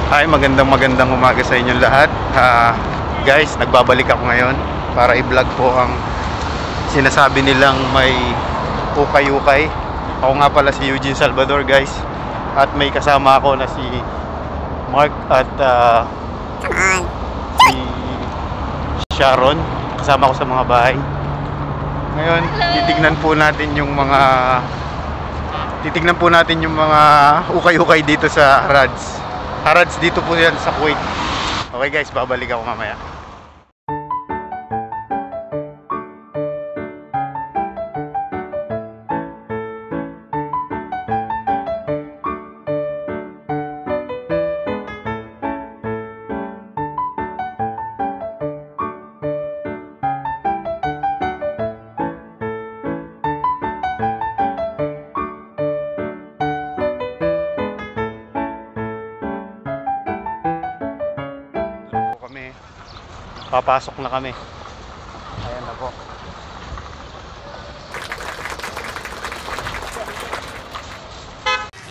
Hi, magandang umaga sa inyong lahat. Guys, nagbabalik ako ngayon para i-vlog po ang sinasabi nilang may ukay-ukay. Ako nga pala si Eugene Salvador, guys. At may kasama ako na si Mark at si Sharon. Kasama ko sa mga bahay. Ngayon, titignan po natin yung mga ukay-ukay dito sa Harads dito po yan sa Kuwait. Okay guys, babalik ako mamaya. Papasok na kami. Ayan na po.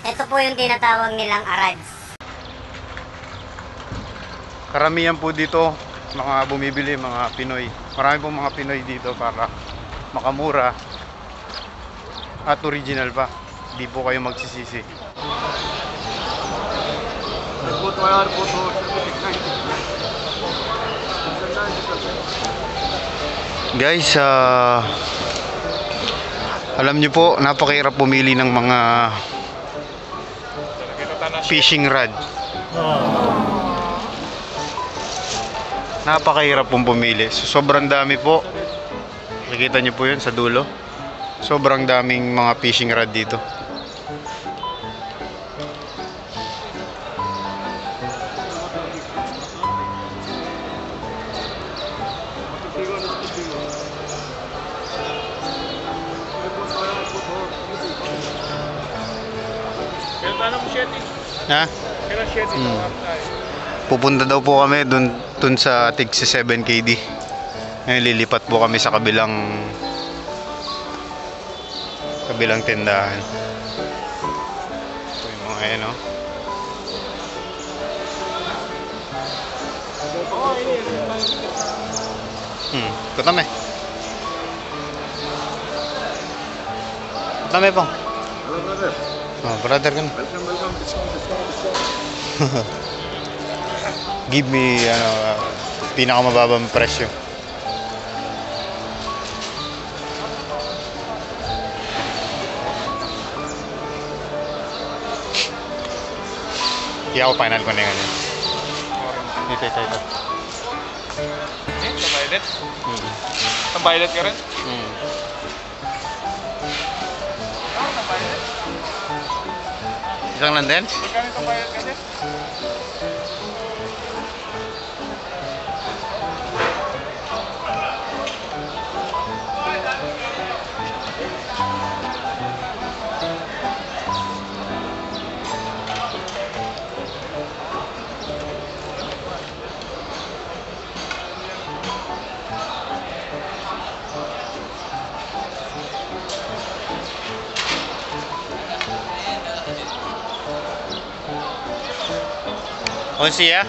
Ito po yung tinatawag nilang Harads. Karamihan po dito mga bumibili, mga Pinoy. Marami po mga Pinoy dito para makamura at original pa. Hindi po kayo magsisisi. Guys, alam nyo po, napakahirap pumili ng mga fishing rod. Napakahirap pong pumili. Sobrang dami po. Nakikita nyo po yun sa dulo. Sobrang daming mga fishing rod dito. Ha? Pupunta daw po kami dun sa tig 7 KD. Ngayon lilipat po kami sa kabilang tindahan. Ito yung mga ayan, oh. Kutame. Kutame po. Oh, brother kan. Welcome. Give me pinakamababang presyo. Iya ako final ko na yun. Ito. Tambayad? Tambayad ka rin? Tambayad? Isang lang din? Magkano itong bayad kasi? Onsi ya?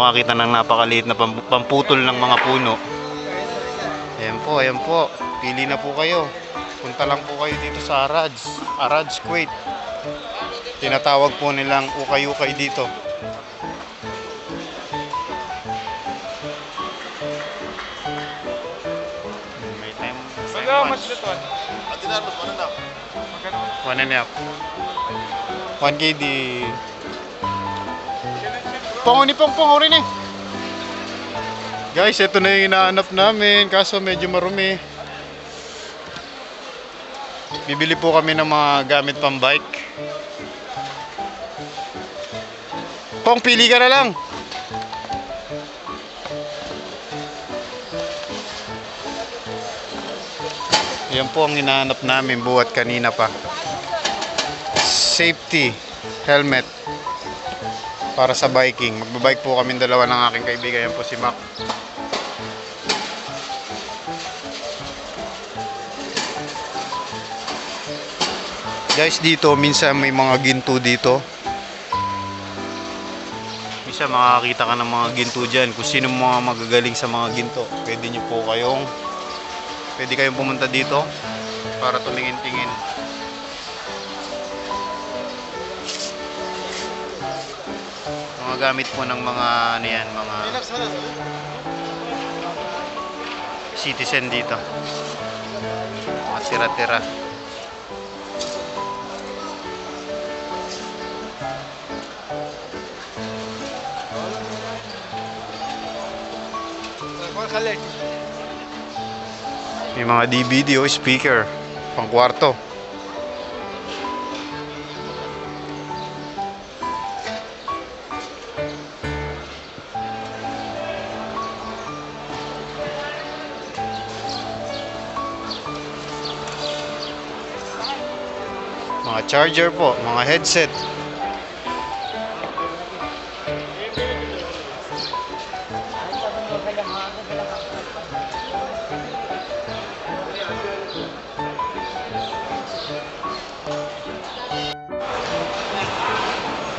makakita ng napakaliit na pamputol ng mga puno. Ayan po, ayan po. Pili na po kayo. Punta lang po kayo dito sa Arad's Kuwait. Tinatawag po nilang ukay-ukay dito. May time How much that one? One and a half. 1 KD. Panguni pong rin eh. Guys, ito na yung hinahanap namin. Kaso medyo marumi. Bibili po kami ng mga gamit pang bike. Pong, pili ka na lang. Yan po ang hinahanap namin buhat kanina pa. Safety helmet para sa biking. Magbabike po kami dalawa ng aking kaibigan. Yan po si Mac. Guys, dito minsan may mga ginto dito. Minsan makakita ka ng mga ginto dyan. Kung sino mga magagaling sa mga ginto, pwede kayong pumunta dito para tumingin-tingin. Mga gamit po ng mga ano yan, mga citizen dito. Mga tira-tira. May mga DVD o speaker pang kwarto. Mga charger po, mga headset.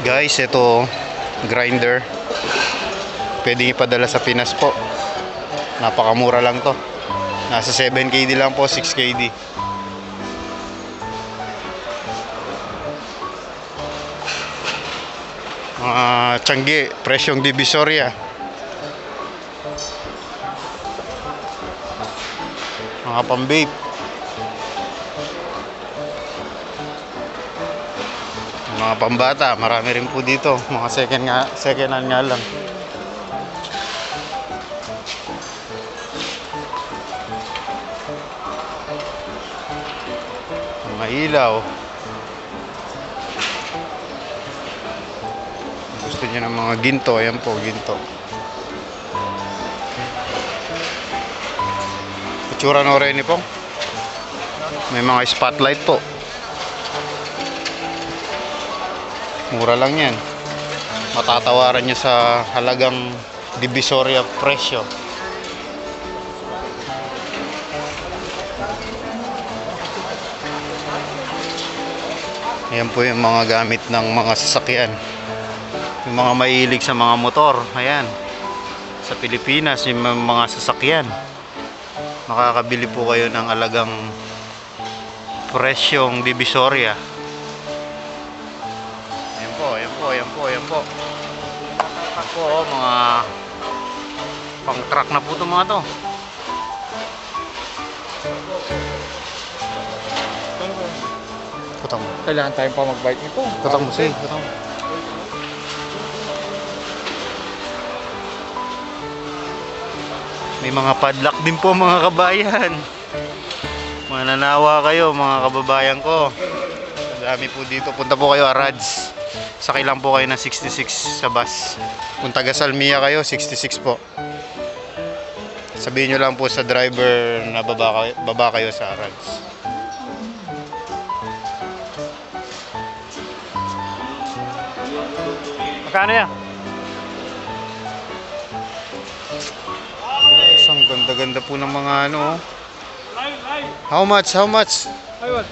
Guys, ito grinder. Pwede ipadala sa Pinas po. Napakamura lang to. Nasa 7KD lang po, 6KD. Mga tiyanggi, presyong Divisoria. Mga pang-vape. Mga pambata, marami rin po dito. Mga second hand nga lang. Mga ilaw. Gusto niyo ng mga ginto, ayan po, ginto. Itsura no rin po. May mga spotlight po. Mura lang yan. Matatawaran nyo sa halagang Divisoria presyo. Ayan po yung mga gamit ng mga sasakyan. Yung mga mahilig sa mga motor. Ayan. Sa Pilipinas, yung mga sasakyan. Makakabili po kayo ng halagang presyong Divisoria. Ayan po. Ako, mga pang truck na po ito mga to. Kutang mo. Kailangan tayong pa mag-bike nito. Kutang mo, sige. Kutang mo. May mga padlock din po mga kabayan. Mananawa kayo mga kababayan ko. Dami po dito. Punta po kayo Arad's. Sakay lang po kayo ng 66 sa bus. Kung taga Salmia kayo, 66 po. Sabihin nyo lang po sa driver na baba kayo sa Arad's. Magkano yan? Ang ganda-ganda po ng mga ano. How much? Ayun.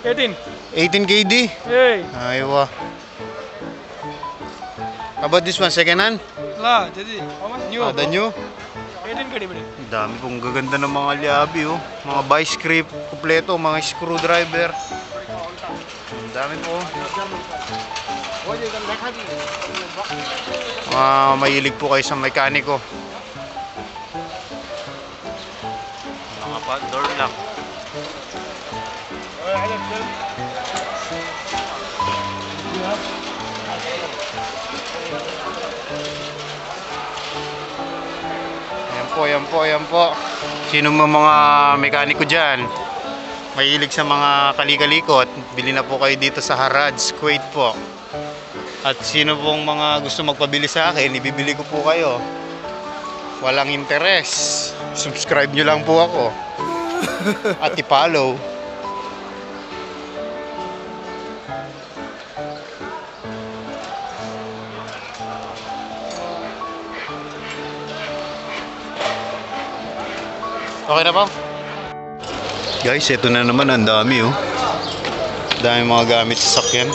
18. 18 KD? Hey. Aywa. How about this one? Second hand? La jadi new Ada nyo. 18 kadi bade. Ang dami pong gaganda ng mga liabi, oh. Mga vice grip, kompleto, mga screwdriver. Ang dami po. Mahilig po kayo sa mekaniko. Mga door lock. Ayan po. Sino mga mekaniko dyan? Mahilig sa mga kalikalikot, bili na po kayo dito sa Harrods, Kuwait po. At sino pong mga gusto magpabili sa akin, ibibili ko po kayo. Walang interes. Subscribe nyo lang po ako. At i-follow. Okay na po? Guys, ito na naman, ang dami oh. Dami mga gamit sa sakyan.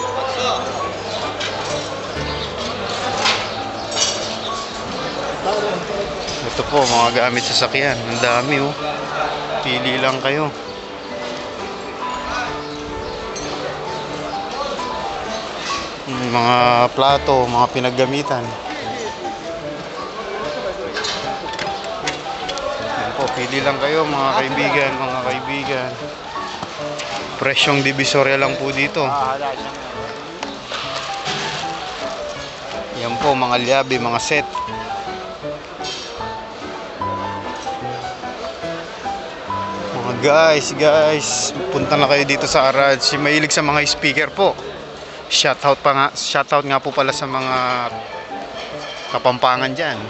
Ito po, mga gamit sa sakyan. Ang dami oh. Pili lang kayo. Mga plato, mga pinaggamitan. Pili lang kayo mga kaibigan. Presyong divisorya lang po dito. Yan po mga liabi, mga set. Mga guys, punta na kayo dito sa Arad. Si mahilig sa mga speaker po. Shoutout nga po pala sa mga Kapampangan dyan.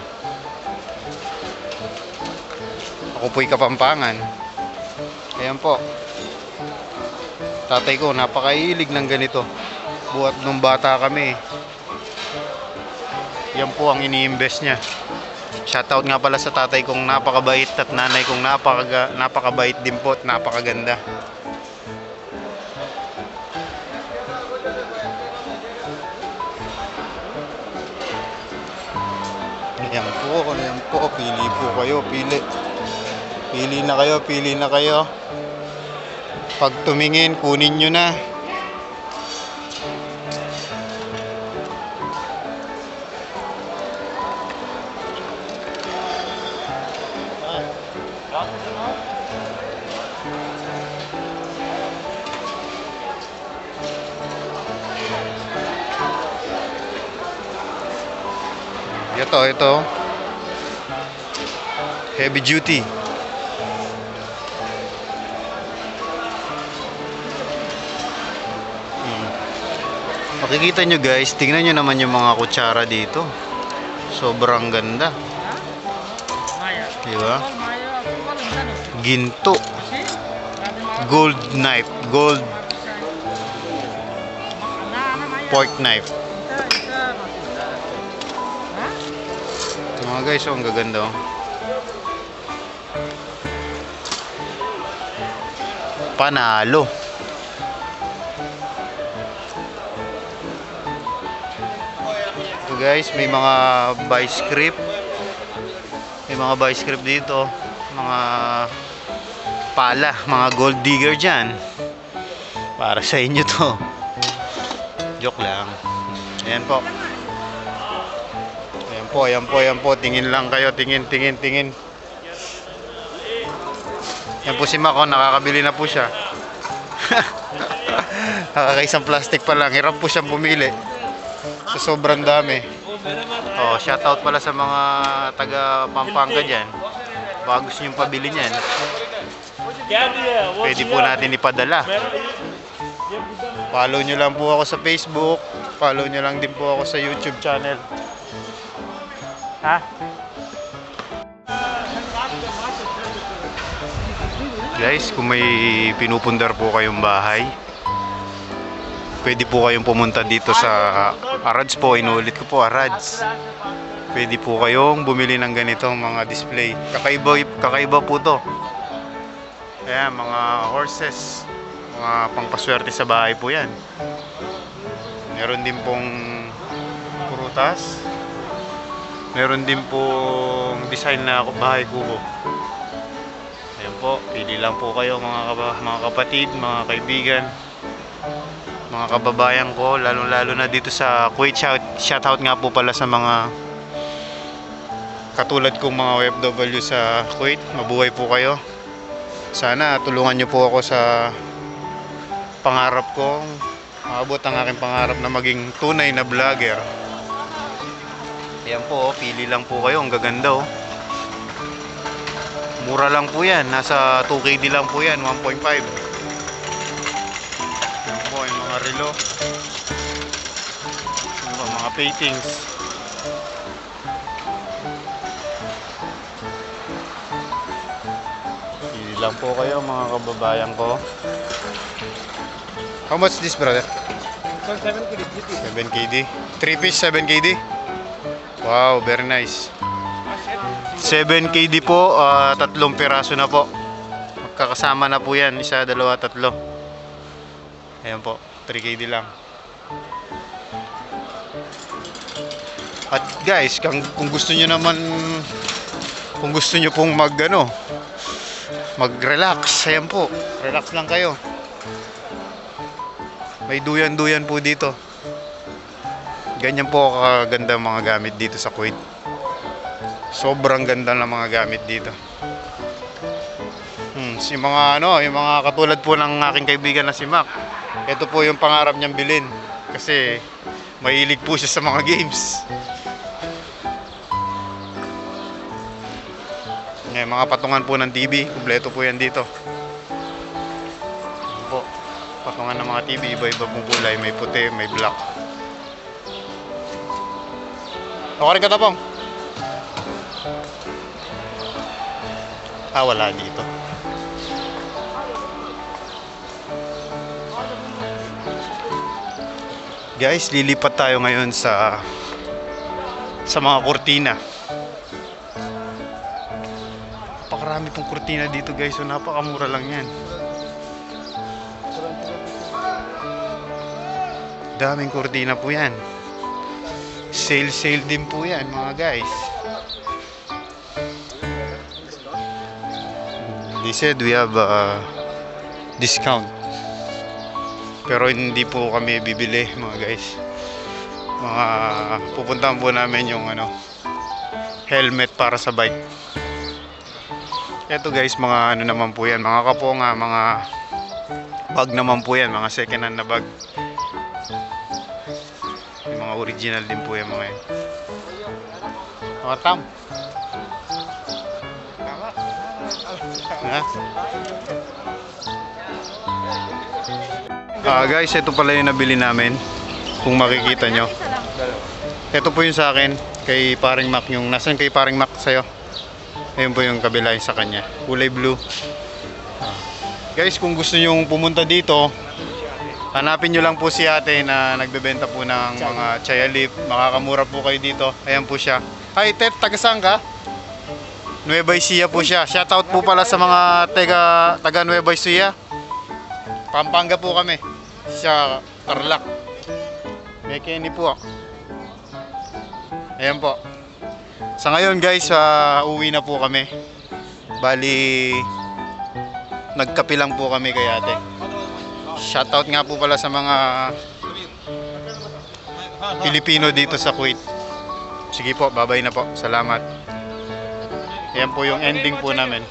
Ako po'y Kapampangan. Ayan po. Tatay ko napakahilig ng ganito. Buhat nung bata kami. Yan po ang ini-invest niya. Shoutout nga pala sa tatay kong napakabait at nanay kong napakabait din po at napakaganda. Ayan po. Pili po kayo. Pili na kayo. Pag tumingin, kunin nyo na. Ito. Heavy duty. Makikita nyo guys, tingnan nyo naman yung mga kutsara dito. Sobrang ganda. Diba? Ginto. Gold knife. Gold pork knife. Mga guys, ang gaganda oh. Panalo. So guys, may mga vice grip. May mga vice grip dito. Mga pala, mga gold digger dyan. Para sa inyo to. Joke lang. Ayan po. Ayan po. Tingin lang kayo. Tingin. Yan po si Mako, nakakabili na po siya. Nakakaisang plastic pa lang. Hirap po siyang bumili. So sobrang dami. Oh, shoutout pala sa mga taga Pampanga dyan. Baka gusto nyo pabili niyan. Pwede po natin ipadala. Follow nyo lang po ako sa Facebook. Follow nyo lang din po ako sa YouTube channel. Ha? Guys, kung may pinupundar po kayong bahay, pwede po kayong pumunta dito sa Arads po. Inuulit ko po, Arads. Pwede po kayong bumili ng ganitong mga display. Kakaiba po to. Ayan, mga horses. Mga pangpaswerte sa bahay po yan. Meron din pong prutas. Meron din pong design na bahay kubo. Ayan po, pili lang po kayo mga kapatid, mga kaibigan, mga kababayan ko, lalo na dito sa Kuwait. Shoutout nga po pala sa mga katulad kong mga OFW sa Kuwait. Mabuhay po kayo. Sana tulungan nyo po ako sa pangarap ko, maabot ang aking pangarap na maging tunay na vlogger. Ayan po, pili lang po kayo. Ang gaganda oh. Mura lang po yan. Nasa 2KD lang po yan, 1.5. Ayan po, yung mga relo. Ayan po, mga paintings. Pili lang po kayo mga kababayan ko. How much this, brother? 7KD. 3 piece, 7KD? Wow, very nice. 7KD po, 3 piraso na po. Magkakasama na po yan, 1, 2, 3. Ayan po, 3KD lang. At guys, kung gusto nyo naman, kung gusto nyo pong mag-relax, ayan po, relax lang kayo. May duyan-duyan po dito. Ganyan po kaganda mga gamit dito sa Kuwait. Sobrang ganda ng mga gamit dito. Yung mga katulad po ng aking kaibigan na si Mac. Ito po yung pangarap niyang bilhin kasi mahilig po siya sa mga games. Ngayon, mga patungan po ng TV, kumpleto po yan dito. Ayan po, patungan ng mga TV, iba-iba pong kulay, may puti, may black. Okay ka tapong? Wala dito. Guys, lilipat tayo ngayon sa mga kurtina. Napakarami pong kurtina dito guys, so napakamura lang yan. Daming kurtina po yan. Sale din po yan mga guys. They said we have a discount, pero hindi po kami bibili mga guys. Pupuntahan po namin yung helmet para sa bike. Eto guys, mga naman po yan, mga kaponga, mga bag naman po yan, mga second hand na bag. Yung mga original din po yan mga yan. Mga tam. Guys, ito pala yung nabili namin. Kung makikita nyo, ito po yung sa akin kay paring Mac. Yung nasan kay paring Mac sa'yo? Ayun po yung kabila yung sa kanya, kulay blue. Guys, kung gusto nyo pumunta dito, hanapin nyo lang po si ate na nagbebenta po ng mga chaya leaf. Makakamura po kayo dito. Ayan po siya. Hi Tet, taga-saan ka? Nueva Ecija po siya. Shoutout po pala sa mga taga Nueva Ecija. Pampanga po kami. Siya Tarlac. May Kenny po. Ayan po. Sa ngayon guys, uwi na po kami. Bali, nagkape lang po kami kay ate. Shoutout nga po pala sa mga Pilipino dito sa Kuwait. Sige po, bye-bye na po. Salamat. Ayan po yung ending po namin.